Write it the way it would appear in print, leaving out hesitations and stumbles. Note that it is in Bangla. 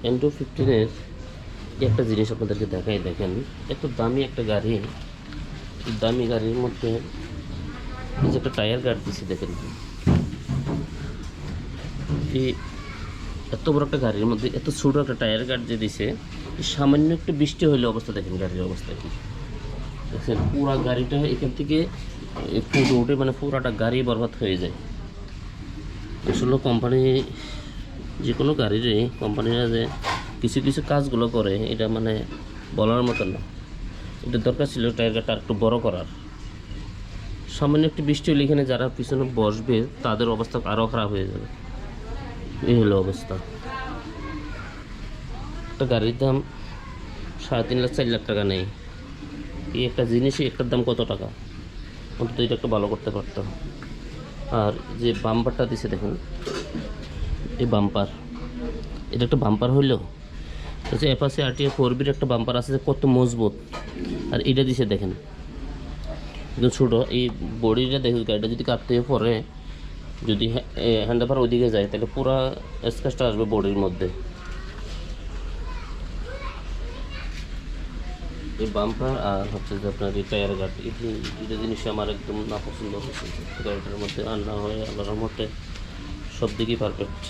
এন্ড্রো 15-এর একটা জিনিস আপনাদেরকে দেখাই, দেখেন এত দামি একটা গাড়ি, দামি গাড়ির মধ্যে এই যে একটা টায়ার গার্ড দিচ্ছে, দেখেন এই এত বড় একটা গাড়ির মধ্যে এত ছোট একটা টায়ার গার্ড যে দিছে, সামান্য একটু বৃষ্টি হইলে অবস্থা দেখেন গাড়ির অবস্থা কি দেখছেন। পুরা গাড়িটা এখান থেকে ফুটে উঠে মানে পুরাটা গাড়ি বরবাদ হয়ে যায়। আসলে কোম্পানি যে কোনো গাড়িরই কোম্পানিরা যে কিছু কিছু কাজগুলো করে এটা মানে বলার মতো না। এটা দরকার ছিল টায়ার গার্ডটা একটু বড় করার। সামান্য একটু বৃষ্টি হলে এখানে যারা পিছনে বসবে তাদের অবস্থা আরও খারাপ হয়ে যাবে। এই হলো অবস্থা। একটা গাড়ির দাম 3.5 লাখ 4 লাখ টাকা নেই। এই একটা জিনিসই একটার দাম কত টাকা, অন্তত এটা একটু ভালো করতে পারতো। আর যে বাম্পারটা দিছে দেখুন, এই বাম্পার, এটা একটা বাম্পার হইলো হচ্ছে অ্যাপাচি RTR 4B একটা বাম্পার আছে যে কত মজবুত, আর এটা দিছে দেখেন একদম ছোটো। এই বডিটা দেখুন, গাড়িটা যদি কাটতে পরে যদি হ্যান্ডাফার ওইদিকে যায় তাহলে পুরো স্ক্র্যাচটা আসবে বডির মধ্যে। এই বাম্পার আর হচ্ছে যে আপনার এই টায়ার গার্ড, এই দুটো জিনিস আমার একদম না পছন্দ হয়েছে গাড়িটার মধ্যে। আর না হয় আল্লাহর রহমতে সব দিকেই পারফেক্ট।